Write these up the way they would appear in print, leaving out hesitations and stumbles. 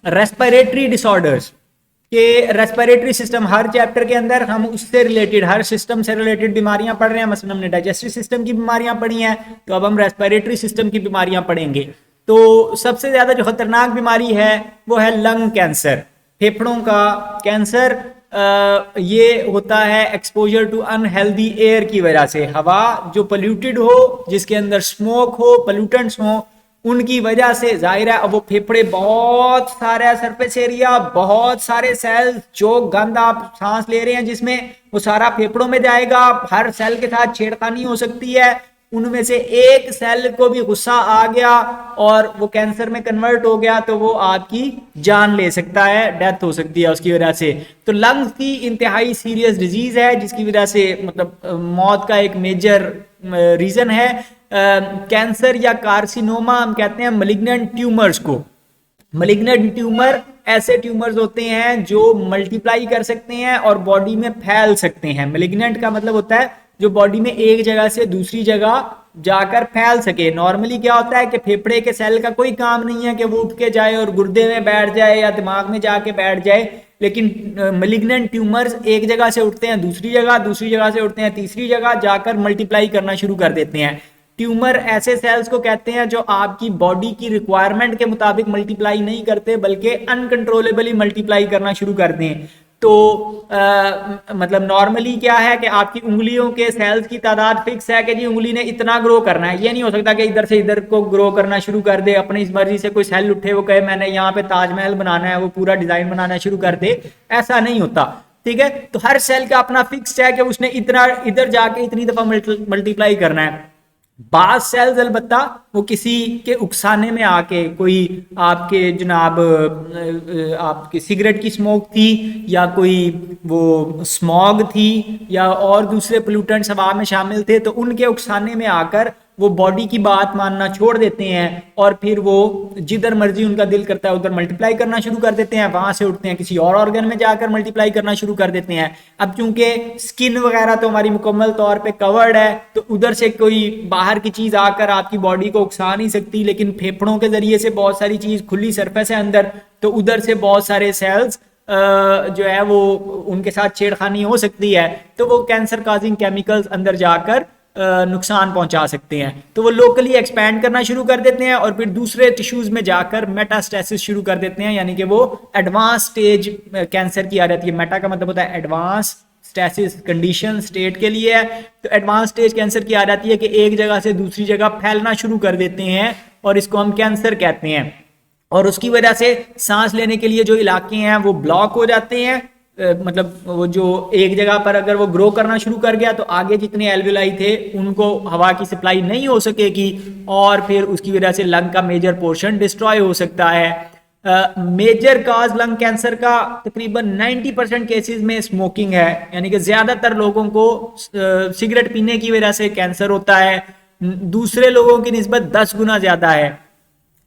Respiratory disorders के respiratory system, हर chapter के अंदर हम उससे रिलेटेड, हर सिस्टम से रिलेटेड बीमारियां पढ़ रहे हैं। मसलन हमने डाइजेस्टिव सिस्टम की बीमारियां पढ़ी हैं, तो अब हम रेस्पिरेटरी सिस्टम की बीमारियां पढ़ेंगे। तो सबसे ज्यादा जो खतरनाक बीमारी है वो है लंग कैंसर, फेफड़ों का कैंसर। ये होता है एक्सपोजर टू अनहेल्दी एयर की वजह से। हवा जो पोल्यूटेड हो, जिसके अंदर स्मोक हो, पोल्यूटेंट्स हो, उनकी वजह से जाहिर है अब वो फेफड़े, बहुत सारा सरफेस एरिया, बहुत सारे सेल्स, जो गंद आप सांस ले रहे हैं जिसमें, वो सारा फेफड़ों में जाएगा। हर सेल के साथ छेड़खानी हो सकती है। उनमें से एक सेल को भी गुस्सा आ गया और वो कैंसर में कन्वर्ट हो गया तो वो आपकी जान ले सकता है, डेथ हो सकती है उसकी वजह से। तो लंग्स की इंतहाई सीरियस डिजीज है, जिसकी वजह से मतलब मौत का एक मेजर रीजन है। कैंसर या कार्सिनोमा हम कहते हैं मलिग्नेंट ट्यूमर्स को। मलिग्नेंट ट्यूमर ऐसे ट्यूमर्स होते हैं जो मल्टीप्लाई कर सकते हैं और बॉडी में फैल सकते हैं। मलिग्नेंट का मतलब होता है जो बॉडी में एक जगह से दूसरी जगह जाकर फैल सके। नॉर्मली क्या होता है कि फेफड़े के सेल का कोई काम नहीं है कि वो उठ के जाए और गुर्दे में बैठ जाए या दिमाग में जाके बैठ जाए, लेकिन मलिग्नेंट ट्यूमर्स एक जगह से उठते हैं दूसरी जगह, दूसरी जगह से उठते हैं तीसरी जगह, जाकर मल्टीप्लाई करना शुरू कर देते हैं। ट्यूमर ऐसे सेल्स को कहते हैं जो आपकी बॉडी की रिक्वायरमेंट के मुताबिक मल्टीप्लाई नहीं करते, बल्कि अनकंट्रोलेबली मल्टीप्लाई करना शुरू कर दें। तो मतलब नॉर्मली क्या है कि आपकी उंगलियों के सेल्स की तादाद फिक्स है कि जी उंगली ने इतना ग्रो करना है। ये नहीं हो सकता कि इधर से इधर को ग्रो करना शुरू कर दे, अपनी इस मर्जी से कोई सेल उठे वो कहे मैंने यहाँ पे ताजमहल बनाना है, वो पूरा डिजाइन बनाना शुरू कर दे, ऐसा नहीं होता। ठीक है, तो हर सेल का अपना फिक्स है कि उसने इतना इधर जाके इतनी दफा मल्टीप्लाई करना है। बाज सेल्स अलबत्ता वो किसी के उकसाने में आके, कोई आपके जनाब आपकी सिगरेट की स्मोक थी या कोई वो स्मॉग थी या और दूसरे पोल्यूटेंट्स हवा में शामिल थे, तो उनके उकसाने में आकर वो बॉडी की बात मानना छोड़ देते हैं और फिर वो जिधर मर्जी उनका दिल करता है उधर मल्टीप्लाई करना शुरू कर देते हैं। वहां से उठते हैं किसी और ऑर्गन में जाकर मल्टीप्लाई करना शुरू कर देते हैं। अब चूंकि स्किन वगैरह तो हमारी मुकम्मल तौर पे कवर्ड है, तो उधर से कोई बाहर की चीज आकर आपकी बॉडी को उकसा नहीं सकती, लेकिन फेफड़ों के जरिए से बहुत सारी चीज, खुली सरफेस है अंदर, तो उधर से बहुत सारे सेल्स जो है वो उनके साथ छेड़खानी हो सकती है, तो वो कैंसर काजिंग केमिकल्स अंदर जाकर नुकसान पहुंचा सकते हैं। तो वो लोकली एक्सपैंड करना शुरू कर देते हैं और फिर दूसरे टिश्यूज में जाकर मेटास्टेसिस शुरू कर देते हैं, यानी कि वो एडवांस स्टेज कैंसर की आ जाती है। मेटा का मतलब होता है एडवांस, स्टेसिस कंडीशन स्टेट के लिए है, तो एडवांस स्टेज कैंसर की आ जाती है कि एक जगह से दूसरी जगह फैलना शुरू कर देते हैं और इसको हम कैंसर कहते हैं। और उसकी वजह से सांस लेने के लिए जो इलाके हैं वो ब्लॉक हो जाते हैं। मतलब वो जो एक जगह पर अगर वो ग्रो करना शुरू कर गया तो आगे जितने एल्वेलाई थे उनको हवा की सप्लाई नहीं हो सकेगी और फिर उसकी वजह से लंग का मेजर पोर्शन डिस्ट्रॉय हो सकता है। मेजर काज लंग कैंसर का तकरीबन 90% केसेस में स्मोकिंग है, यानी कि ज्यादातर लोगों को सिगरेट पीने की वजह से कैंसर होता है। दूसरे लोगों की निस्बत 10 गुना ज्यादा है,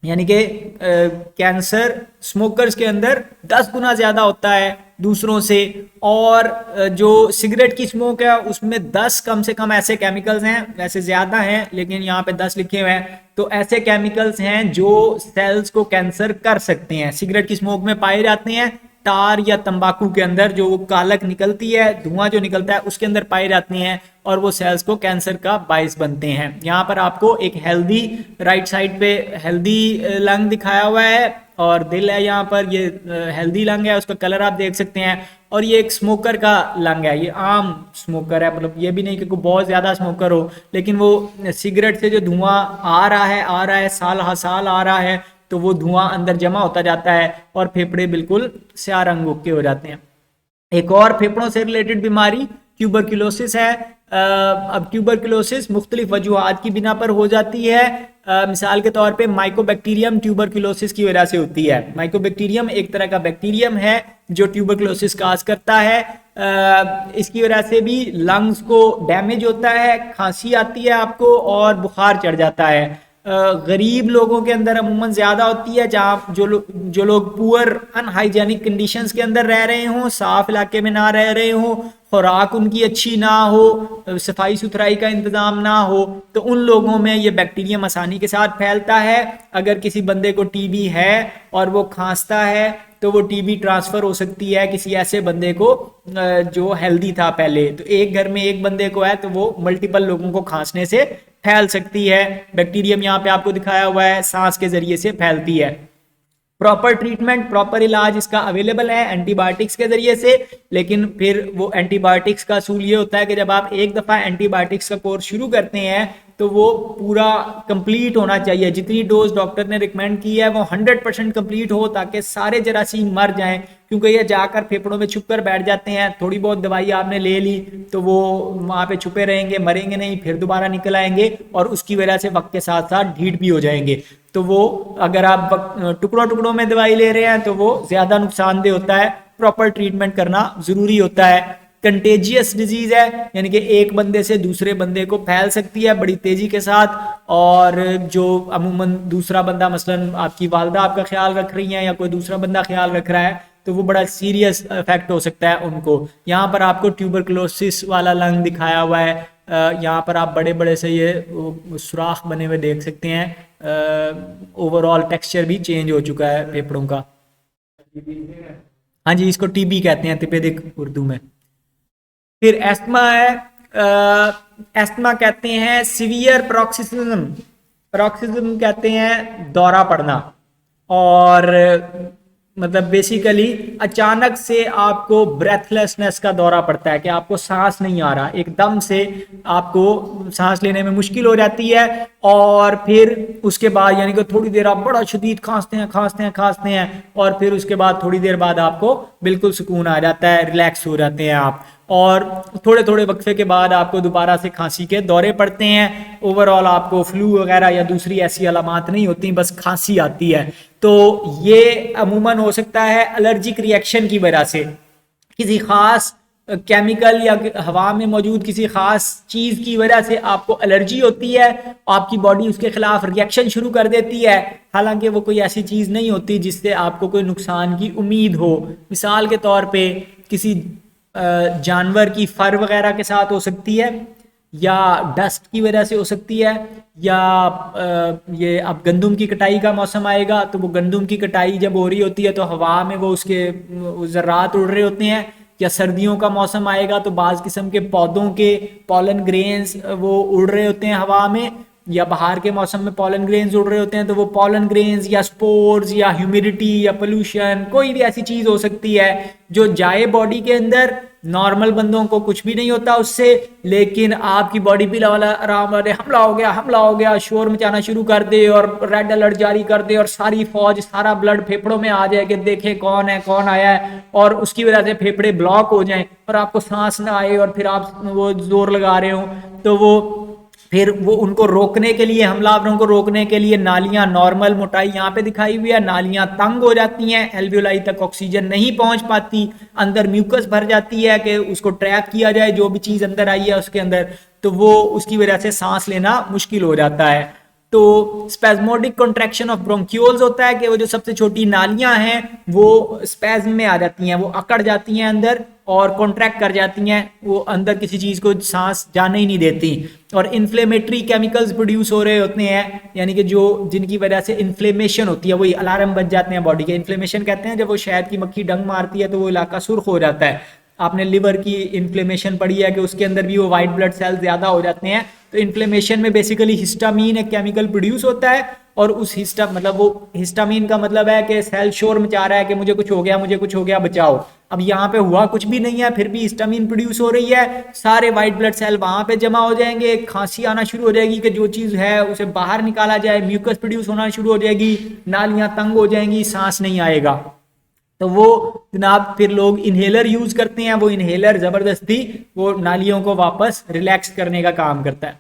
यानी कि कैंसर स्मोकर्स के अंदर 10 गुना ज्यादा होता है दूसरों से। और जो सिगरेट की स्मोक है उसमें 10 कम से कम ऐसे केमिकल्स हैं, वैसे ज्यादा हैं लेकिन यहाँ पे 10 लिखे हुए हैं, तो ऐसे केमिकल्स हैं जो सेल्स को कैंसर कर सकते हैं। सिगरेट की स्मोक में पाए जाते हैं, तार या तंबाकू के अंदर जो कालक निकलती है, धुआं जो निकलता है उसके अंदर पाए जाते हैं और वो सेल्स को कैंसर का बाइस बनते हैं। यहाँ पर आपको एक हेल्दी, राइट साइड पे हेल्दी लंग दिखाया हुआ है और दिल है यहाँ पर, ये हेल्दी लंग है, उसका कलर आप देख सकते हैं। और ये एक स्मोकर का लंग है, ये आम स्मोकर है, मतलब ये भी नहीं कि कोई बहुत ज्यादा स्मोकर हो, लेकिन वो सिगरेट से जो धुआं आ रहा है साल हर साल आ रहा है, तो वो धुआं अंदर जमा होता जाता है और फेफड़े बिल्कुल स्याह रंग के हो जाते हैं। एक और फेफड़ों से रिलेटेड बीमारी ट्यूबरक्लोसिस है। अब ट्यूबरक्लोसिस मुख्तलिफ वजूहात की बिना पर हो जाती है। मिसाल के तौर पे माइकोबैक्टीरियम ट्यूबरक्लोसिस की वजह से होती है। माइकोबैक्टीरियम एक तरह का बैक्टीरियम है जो ट्यूबरक्लोसिस काज करता है। इसकी वजह से भी लंग्स को डैमेज होता है, खांसी आती है आपको और बुखार चढ़ जाता है। गरीब लोगों के अंदर अमूमन ज्यादा होती है, जहाँ जो लोग पुअर अनहाइजेनिक कंडीशंस के अंदर रह रहे हों, साफ इलाके में ना रह रहे हों, खुराक उनकी अच्छी ना हो, सफाई सुथराई का इंतज़ाम ना हो, तो उन लोगों में ये बैक्टीरियम आसानी के साथ फैलता है। अगर किसी बंदे को टीबी है और वो खांसता है तो वो टीबी ट्रांसफ़र हो सकती है किसी ऐसे बंदे को जो हेल्दी था पहले। तो एक घर में एक बंदे को है तो वो मल्टीपल लोगों को खांसने से फैल सकती है। बैक्टीरियम यहाँ पे आपको दिखाया हुआ है, सांस के जरिए से फैलती है। प्रॉपर ट्रीटमेंट, प्रॉपर इलाज इसका अवेलेबल है एंटीबायोटिक्स के जरिए से, लेकिन फिर वो एंटीबायोटिक्स का असूल ये होता है कि जब आप एक दफ़ा एंटीबायोटिक्स का कोर्स शुरू करते हैं तो वो पूरा कंप्लीट होना चाहिए। जितनी डोज डॉक्टर ने रिकमेंड की है वो 100% कंप्लीट हो, ताकि सारे जरासीम मर जाएं, क्योंकि ये जाकर फेफड़ों में छुप कर बैठ जाते हैं। थोड़ी बहुत दवाई आपने ले ली तो वो वहाँ पे छुपे रहेंगे, मरेंगे नहीं, फिर दोबारा निकल आएंगे और उसकी वजह से वक्त के साथ साथ ढीठ भी हो जाएंगे। तो वो अगर आप टुकड़ों टुकड़ों में दवाई ले रहे हैं तो वो ज़्यादा नुकसानदेह होता है। प्रॉपर ट्रीटमेंट करना ज़रूरी होता है। कंटेजियस डिजीज है, यानी कि एक बंदे से दूसरे बंदे को फैल सकती है बड़ी तेजी के साथ, और जो अमूमन दूसरा बंदा, मसलन आपकी वालदा आपका ख्याल रख रही हैं या कोई दूसरा बंदा ख्याल रख रहा है, तो वो बड़ा सीरियस इफेक्ट हो सकता है उनको। यहाँ पर आपको ट्यूबरकुलोसिस वाला लंग दिखाया हुआ है। यहाँ पर आप बड़े बड़े से ये सुराख बने हुए देख सकते हैं। ओवरऑल टेक्सचर भी चेंज हो चुका है फेफड़ों का। हाँ जी, इसको टीबी कहते हैं तिपेदिक उर्दू में। फिर एस्थमा है। एस्थमा कहते हैं सीवियर पैरोक्सिज्म। पैरोक्सिज्म कहते हैं दौरा पड़ना, और मतलब बेसिकली अचानक से आपको ब्रेथलेसनेस का दौरा पड़ता है कि आपको सांस नहीं आ रहा, एकदम से आपको सांस लेने में मुश्किल हो जाती है, और फिर उसके बाद यानी कि थोड़ी देर आप बड़ा शदीद खांसते हैं और फिर उसके बाद थोड़ी देर बाद आपको बिल्कुल सुकून आ जाता है, रिलैक्स हो जाते हैं आप, और थोड़े थोड़े वक्फे के बाद आपको दोबारा से खांसी के दौरे पड़ते हैं। ओवरऑल आपको फ्लू वगैरह या दूसरी ऐसी अलामात नहीं होती, बस खांसी आती है। तो ये अमूमन हो सकता है एलर्जिक रिएक्शन की वजह से, किसी खास केमिकल या हवा में मौजूद किसी खास चीज़ की वजह से आपको एलर्जी होती है, आपकी बॉडी उसके खिलाफ रिएक्शन शुरू कर देती है। हालांकि वो कोई ऐसी चीज़ नहीं होती जिससे आपको कोई नुकसान की उम्मीद हो। मिसाल के तौर पे किसी जानवर की फर वगैरह के साथ हो सकती है, या डस्ट की वजह से हो सकती है, या ये अब गंदुम की कटाई का मौसम आएगा तो वो गंदुम की कटाई जब हो रही होती है तो हवा में वो उसके ज़र्रात उड़ रहे होते हैं, या सर्दियों का मौसम आएगा तो बाज़ किस्म के पौधों के पॉलन ग्रेन्स वो उड़ रहे होते हैं हवा में, या बाहर के मौसम में पॉलन ग्रेन्स उड़ रहे होते हैं तो वो पॉलन ग्रेन्स या स्पोर्स या ह्यूमिडिटी या पोल्यूशन, कोई भी ऐसी चीज़ हो सकती है जो जाए बॉडी के अंदर। नॉर्मल बंदों को कुछ भी नहीं होता उससे, लेकिन आपकी बॉडी पे आराम हमला हो गया शोर मचाना शुरू कर दे और रेड अलर्ट जारी कर दे और सारी फौज सारा ब्लड फेफड़ों में आ जाए कि देखें कौन है कौन आया है, और उसकी वजह से फेफड़े ब्लॉक हो जाएं और आपको सांस ना आए और फिर आप वो जोर लगा रहे हो, तो वो फिर वो उनको रोकने के लिए, हमलावरों को रोकने के लिए नालियां नॉर्मल मोटाई यहाँ पे दिखाई हुई है, नालियां तंग हो जाती हैं, एल्वियोलाई तक ऑक्सीजन नहीं पहुंच पाती, अंदर म्यूकस भर जाती है कि उसको ट्रैक किया जाए जो भी चीज़ अंदर आई है उसके अंदर, तो वो उसकी वजह से सांस लेना मुश्किल हो जाता है। तो स्पेस्मोडिक कॉन्ट्रैक्शन ऑफ ब्रोंक्यूल्स होता है कि वो जो सबसे छोटी नालियां हैं वो स्पेज्म में आ जाती हैं, वो अकड़ जाती हैं अंदर और कॉन्ट्रैक्ट कर जाती हैं, वो अंदर किसी चीज़ को सांस जाने ही नहीं देती, और इन्फ्लेमेटरी केमिकल्स प्रोड्यूस हो रहे होते हैं, यानी कि जो जिनकी वजह से इन्फ्लेमेशन होती है, वही अलार्म बज जाते हैं बॉडी के। इन्फ्लेमेशन कहते हैं जब वो शहद की मक्खी डंग मारती है तो वो इलाका सुर्ख हो जाता है। आपने लिवर की इन्फ्लेमेशन पढ़ी है कि उसके अंदर भी वो वाइट ब्लड सेल ज़्यादा हो जाते हैं। तो इन्फ्लेमेशन में बेसिकली हिस्टामीन एक केमिकल प्रोड्यूस होता है, और उस वो हिस्टामीन का मतलब है कि सेल शोर मचा रहा है कि मुझे कुछ हो गया बचाओ। अब यहाँ पे हुआ कुछ भी नहीं है, फिर भी हिस्टामीन प्रोड्यूस हो रही है, सारे वाइट ब्लड सेल वहाँ पे जमा हो जाएंगे, खांसी आना शुरू हो जाएगी कि जो चीज़ है उसे बाहर निकाला जाए, म्यूकस प्रोड्यूस होना शुरू हो जाएगी, नालियाँ तंग हो जाएंगी, सांस नहीं आएगा। तो वो जनाब फिर लोग इन्हेलर यूज़ करते हैं, वो इन्हेलर ज़बरदस्ती वो नालियों को वापस रिलैक्स करने का काम करता है।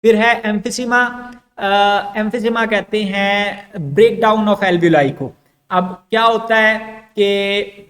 फिर है एम्फिसीमा। एम्फिसीमा कहते हैं ब्रेक डाउन ऑफ एल्वियोलाई को। अब क्या होता है कि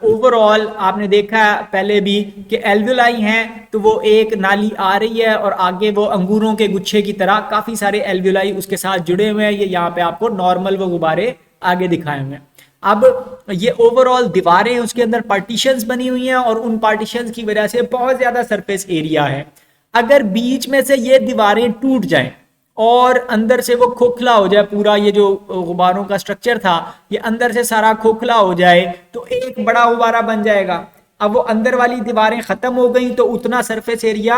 ओवरऑल आपने देखा पहले भी कि एल्वियोलाई हैं तो वो एक नाली आ रही है और आगे वो अंगूरों के गुच्छे की तरह काफ़ी सारे एल्वियोलाई उसके साथ जुड़े हुए हैं। ये यहाँ पे आपको नॉर्मल वो गुब्बारे आगे दिखाए हुए हैं। अब ये ओवरऑल दीवारें उसके अंदर पार्टीशंस बनी हुई हैं और उन पार्टीशंस की वजह से बहुत ज़्यादा सरफेस एरिया है। अगर बीच में से ये दीवारें टूट जाएं और अंदर से वो खोखला हो जाए, पूरा ये जो गुब्बारों का स्ट्रक्चर था ये अंदर से सारा खोखला हो जाए, तो एक बड़ा गुब्बारा बन जाएगा। अब वो अंदर वाली दीवारें खत्म हो गई तो उतना सरफेस एरिया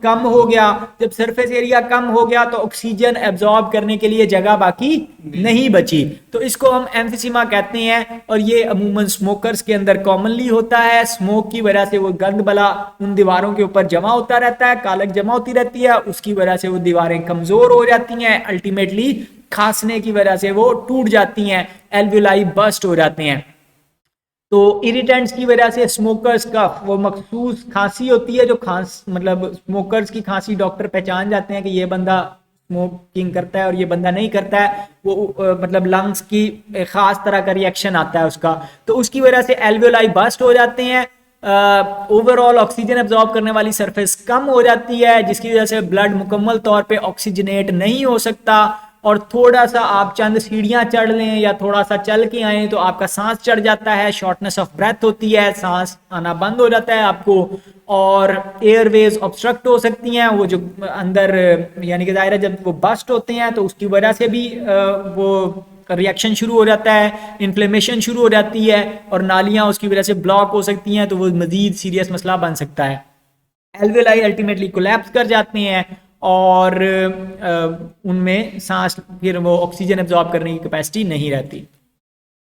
कम हो गया। जब सरफेस एरिया कम हो गया तो ऑक्सीजन एब्जॉर्ब करने के लिए जगह बाकी नहीं बची, तो इसको हम एम्फिसीमा कहते हैं। और ये अमूमन स्मोकर्स के अंदर कॉमनली होता है। स्मोक की वजह से वो गंद बला उन दीवारों के ऊपर जमा होता रहता है, कालक जमा होती रहती है, उसकी वजह से वो दीवारें कमजोर हो जाती हैं, अल्टीमेटली खांसने की वजह से वो टूट जाती हैं, एल्वियोलाई बस्ट हो जाते हैं। तो इरिटेंट्स की वजह से स्मोकर्स का वो मखसूस खांसी होती है, जो मतलब स्मोकर्स की खांसी डॉक्टर पहचान जाते हैं कि ये बंदा स्मोकिंग करता है और ये बंदा नहीं करता है। वो मतलब लंग्स की खास तरह का रिएक्शन आता है उसका, तो उसकी वजह से एल्वियोलाई बस्ट हो जाते हैं। ओवरऑल ऑक्सीजन एब्जॉर्ब करने वाली सरफेस कम हो जाती है, जिसकी वजह से ब्लड मुकम्मल तौर पे ऑक्सीजनेट नहीं हो सकता। और थोड़ा सा आप चंद सीढ़ियां चढ़ लें या थोड़ा सा चल के आए तो आपका सांस चढ़ जाता है, शॉर्टनेस ऑफ ब्रेथ होती है, सांस आना बंद हो जाता है आपको, और एयरवेज ऑब्स्ट्रक्ट हो सकती हैं। वो जो अंदर यानी कि दायरा जब वो बस्ट होते हैं तो उसकी वजह से भी वो रिएक्शन शुरू हो जाता है, इन्फ्लेमेशन शुरू हो जाती है और नालियां उसकी वजह से ब्लॉक हो सकती हैं, तो वो मजीद सीरियस मसला बन सकता है। एल्वेलाई अल्टीमेटली कोलैप्स कर जाते हैं और उनमें सांस फिर वो ऑक्सीजन एब्जॉर्ब करने की कैपेसिटी नहीं रहती।